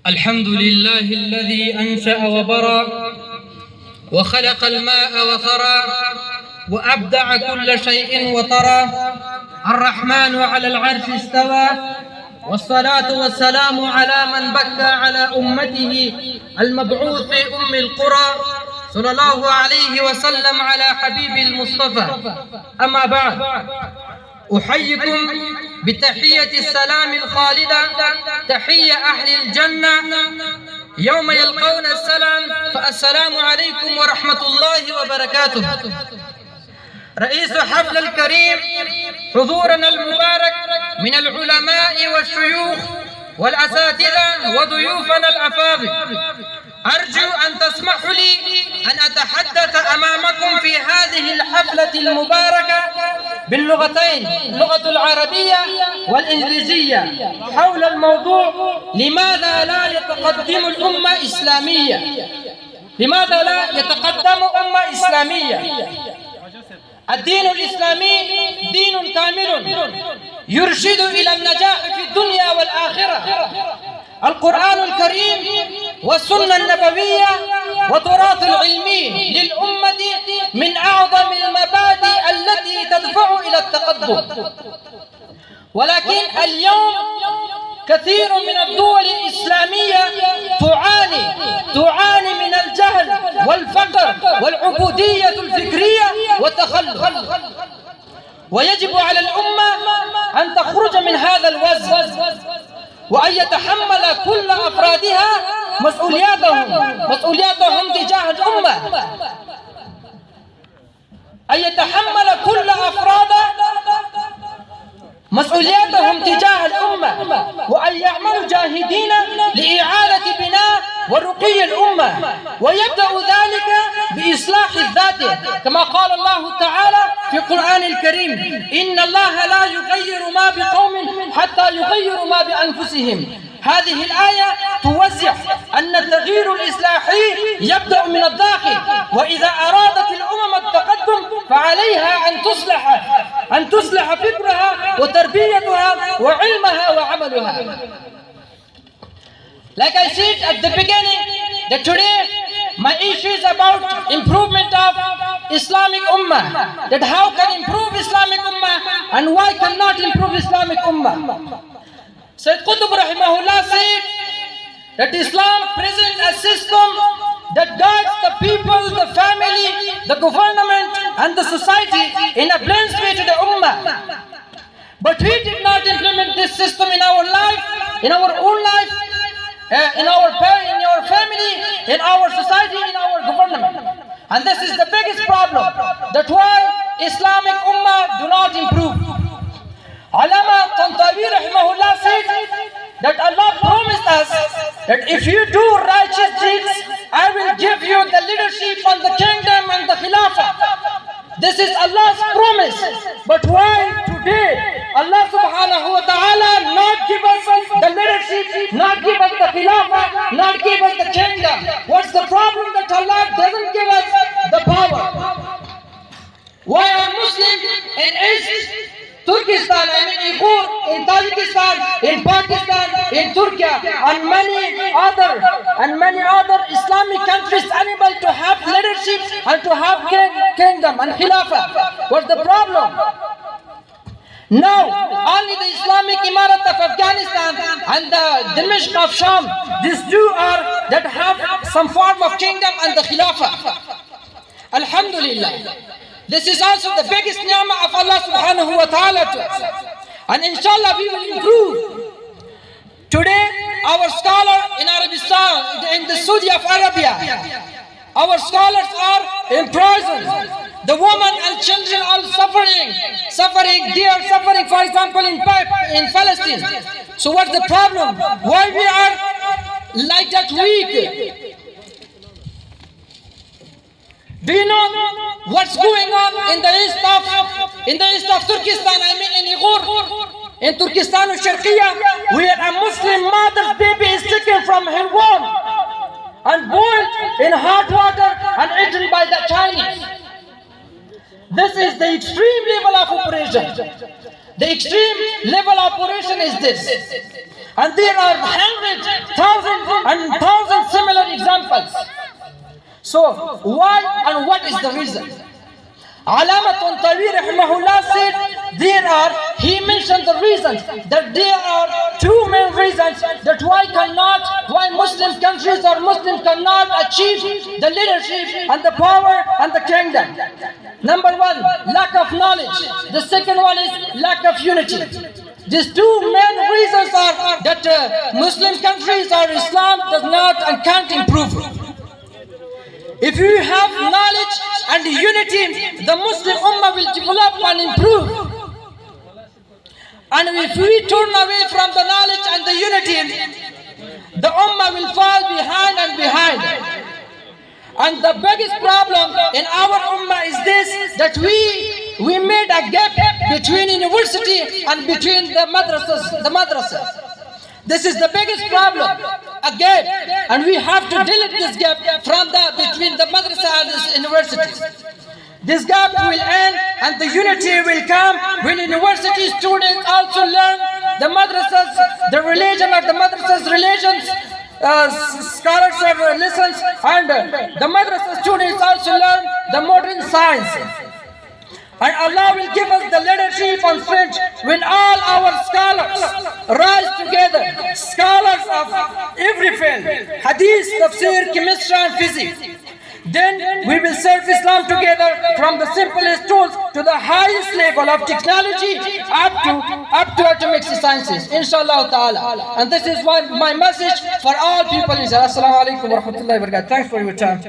الحمد لله الذي أنشأ وبرى وخلق الماء وثرى وأبدع كل شيء وطرى. الرحمن على العرش استوى، والصلاة والسلام على من بكى على أمته المبعوث في أم القرى صلى الله عليه وسلم على حبيب المصطفى. أما بعد، أحييكم بتحية السلام الخالدة، تحية أهل الجنة يوم يلقون السلام، فالسلام عليكم ورحمة الله وبركاته. رئيس حفل الكريم، حضورنا المبارك من العلماء والشيوخ والأساتذة وضيوفنا الأفاضل، أرجو أن تسمحوا لي أن أتحدث أمامكم في هذه الحفلة المباركة باللغتين، اللغة العربية والإنجليزية، حول الموضوع لماذا لا يتقدم الأمة الإسلامية؟ لماذا لا يتقدم أمة إسلامية؟ الدين الإسلامي دين كامل يرشد إلى النجاح في الدنيا والآخرة. القرآن الكريم والسنة النبوية والتراث العلمي للأمة من أعظم المبادئ التي تدفع إلى التقدم. ولكن اليوم كثير من الدول الإسلامية تعاني من الجهل والفقر والعبودية الفكرية والتخلف، ويجب على الأمة أن تخرج من هذا الوزن، وأن يتحمل كل أفرادها مسؤولياتهم تجاه الأمة، أن يتحمل كل أفراد مسؤولياتهم تجاه الأمة، وأن يعملوا جاهدين لإعادة بناء ورقي الأمة، ويبدأ ذلك بإصلاح الذات، كما قال الله تعالى في القرآن الكريم: إن الله لا يغير ما بقوم حتى يغيروا ما بأنفسهم. هذه الآية توضح أن التغيير الإصلاحي يبدأ من الداخل، وإذا أرادت الأمم التقدم فعليها أن تصلح فكرها وتربيتها وعلمها وعملها. Like I said at the beginning, that today my issue is about improvement of Islamic Ummah, that how can improve Islamic Ummah and why cannot improve Islamic Ummah. Sayyid Qutb rahimahullah said that Islam presents a system that guides the people, the family, the government and the society in a balanced way to the Ummah. But we did not implement this system in our life, in our own life, in our family, in our society, in our government. And this is the biggest problem. That's why Islamic Ummah do not improve. Allama Tantawi rahimahullah said that Allah promised us that if you do righteous deeds, I will give you the leadership and the kingdom and the khilafah. This is Allah's promise. But why today Allah subhanahu wa ta'ala not give us the leadership, not give us the khilafah, not give us the kingdom? What's the problem that Allah doesn't give us the power? Why are Muslims in East Turkestan, Uyghur, in Tajikistan, in Pakistan, in Turkey, and many other Islamic countries unable to have leadership and to have kingdom and khilafah? What's the problem? Now, only the Islamic Emirat of Afghanistan and the Dimashq of Sham, these two are that have some form of kingdom and the khilafah. Alhamdulillah. This is also the biggest ni'mah of Allah subhanahu wa ta'ala to us. And inshallah we will improve. Today, our scholar in Arabistan, in the Saudi of Arabia, our scholars are imprisoned. The women and children are suffering. They are suffering, for example, in Palestine. So what's the problem? Why we are like that weak? Do you know what's going on in the east of Turkestan? I mean in Uyghur, in Turkestan al-Sharqiyya, where a Muslim mother's baby is taken from her womb and boiled in hot water and eaten by the Chinese. This is the extreme level of operation. The extreme level of operation is this. And there are hundreds, thousands and thousands similar examples. So why and what is the reason? Allama Tantawi rahimahullah said he mentioned the reasons, that there are two main reasons that why Muslim countries or Muslims cannot achieve the leadership and the power and the kingdom. Number one, lack of knowledge. The second one is lack of unity. These two main reasons are that Muslim countries or Islam does not and can't improve. If you have knowledge and unity, the Muslim Ummah will develop and improve. And if we turn away from the knowledge and the unity, the Ummah will fall behind and behind. And the biggest problem in our Ummah is this, that we made a gap between university and between the madrasas. This is the biggest problem, a gap, and we have to delete this gap between the madrasa and the universities. This gap will end and the unity will come when university students also learn the madrasas, the religion of the madrasas, religions, scholars of lessons, and the madrasa students also learn the modern science. And Allah will give us the leadership and strength when all our scholars rise together, scholars of every field, hadith, tafsir, chemistry and physics. Then we will serve Islam together from the simplest tools to the highest level of technology up to atomic sciences, inshallah ta'ala. And this is my message for all people. Assalamu alaikum wa rahmatullahi wa barakatuh. Thanks for your time.